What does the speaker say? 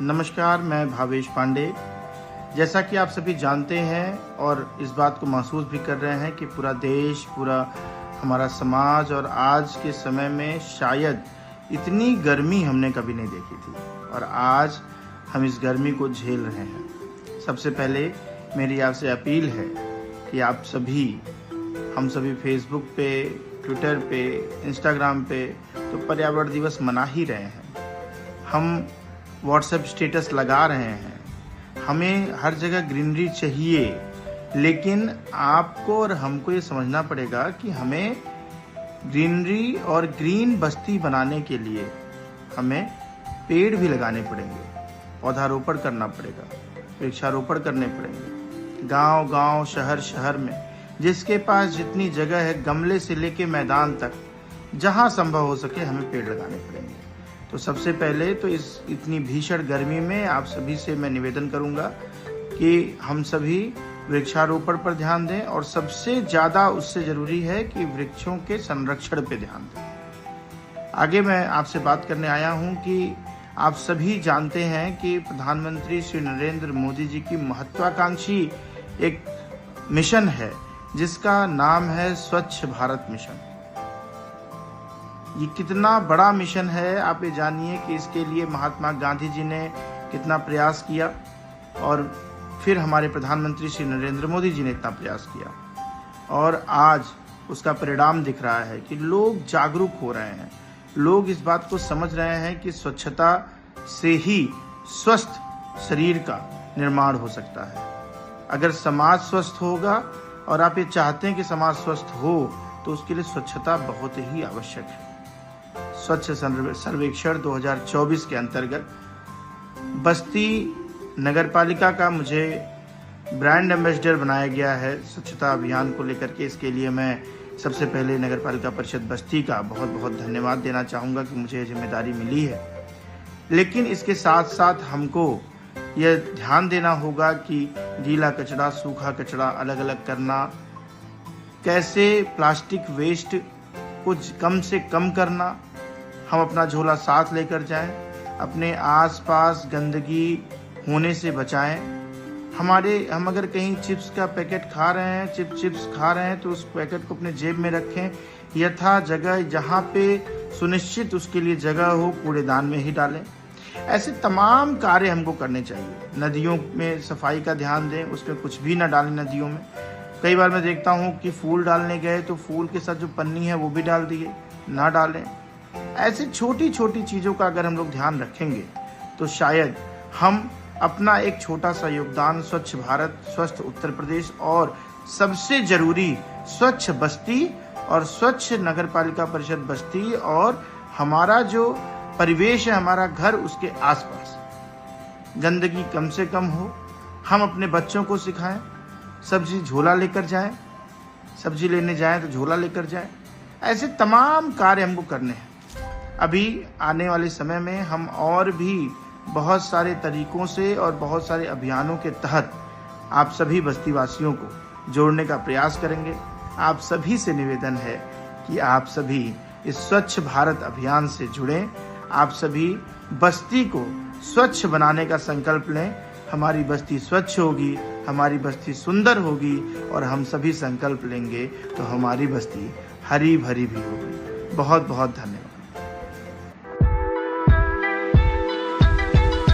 नमस्कार, मैं भावेश पांडे। जैसा कि आप सभी जानते हैं और इस बात को महसूस भी कर रहे हैं कि पूरा देश, पूरा हमारा समाज और आज के समय में शायद इतनी गर्मी हमने कभी नहीं देखी थी और आज हम इस गर्मी को झेल रहे हैं। सबसे पहले मेरी आपसे अपील है कि आप सभी, हम सभी फेसबुक पे, ट्विटर पे, इंस्टाग्राम पे तो पर्यावरण दिवस मना ही रहे हैं। हम व्हाट्सएप स्टेटस लगा रहे हैं, हमें हर जगह ग्रीनरी चाहिए, लेकिन आपको और हमको ये समझना पड़ेगा कि हमें ग्रीनरी और ग्रीन बस्ती बनाने के लिए हमें पेड़ भी लगाने पड़ेंगे, पौधारोपण करना पड़ेगा, वृक्षारोपण करने पड़ेंगे। गांव गांव, शहर शहर में जिसके पास जितनी जगह है, गमले से लेके मैदान तक, जहां संभव हो सके हमें पेड़ लगाने पड़ेंगे। तो सबसे पहले तो इस इतनी भीषण गर्मी में आप सभी से मैं निवेदन करूंगा कि हम सभी वृक्षारोपण पर ध्यान दें और सबसे ज़्यादा उससे ज़रूरी है कि वृक्षों के संरक्षण पे ध्यान दें। आगे मैं आपसे बात करने आया हूं कि आप सभी जानते हैं कि प्रधानमंत्री श्री नरेंद्र मोदी जी की महत्वाकांक्षी एक मिशन है जिसका नाम है स्वच्छ भारत मिशन। ये कितना बड़ा मिशन है आप ये जानिए कि इसके लिए महात्मा गांधी जी ने कितना प्रयास किया और फिर हमारे प्रधानमंत्री श्री नरेंद्र मोदी जी ने इतना प्रयास किया और आज उसका परिणाम दिख रहा है कि लोग जागरूक हो रहे हैं। लोग इस बात को समझ रहे हैं कि स्वच्छता से ही स्वस्थ शरीर का निर्माण हो सकता है। अगर समाज स्वस्थ होगा और आप ये चाहते हैं कि समाज स्वस्थ हो तो उसके लिए स्वच्छता बहुत ही आवश्यक है। स्वच्छ सर्वेक्षण 2024 के अंतर्गत बस्ती नगरपालिका का मुझे ब्रांड एम्बेसडर बनाया गया है स्वच्छता अभियान को लेकर के। इसके लिए मैं सबसे पहले नगरपालिका परिषद बस्ती का बहुत बहुत धन्यवाद देना चाहूँगा कि मुझे जिम्मेदारी मिली है। लेकिन इसके साथ साथ हमको यह ध्यान देना होगा कि गीला कचरा, सूखा कचरा अलग अलग करना, कैसे प्लास्टिक वेस्ट को कम से कम करना, हम अपना झोला साथ लेकर जाएं, अपने आसपास गंदगी होने से बचाएं। हम अगर कहीं चिप्स का पैकेट खा रहे हैं, चिप्स खा रहे हैं तो उस पैकेट को अपने जेब में रखें, यथा जगह जहां पे सुनिश्चित उसके लिए जगह हो कूड़ेदान में ही डालें। ऐसे तमाम कार्य हमको करने चाहिए। नदियों में सफाई का ध्यान दें, उसमें कुछ भी ना डालें नदियों में। कई बार मैं देखता हूँ कि फूल डालने गए तो फूल के साथ जो पन्नी है वो भी डाल दिए, ना डालें। ऐसी छोटी छोटी चीज़ों का अगर हम लोग ध्यान रखेंगे तो शायद हम अपना एक छोटा सा योगदान स्वच्छ भारत, स्वस्थ उत्तर प्रदेश और सबसे जरूरी स्वच्छ बस्ती और स्वच्छ नगरपालिका परिषद बस्ती और हमारा जो परिवेश है, हमारा घर, उसके आसपास गंदगी कम से कम हो। हम अपने बच्चों को सिखाएं, सब्जी झोला लेकर जाएं, सब्जी लेने जाएं तो झोला लेकर जाएं। ऐसे तमाम कार्य हमको करने हैं। अभी आने वाले समय में हम और भी बहुत सारे तरीकों से और बहुत सारे अभियानों के तहत आप सभी बस्तीवासियों को जोड़ने का प्रयास करेंगे। आप सभी से निवेदन है कि आप सभी इस स्वच्छ भारत अभियान से जुड़ें। आप सभी बस्ती को स्वच्छ बनाने का संकल्प लें। हमारी बस्ती स्वच्छ होगी, हमारी बस्ती सुंदर होगी और हम सभी संकल्प लेंगे तो हमारी बस्ती हरी भरी भी होगी। बहुत बहुत धन्यवाद।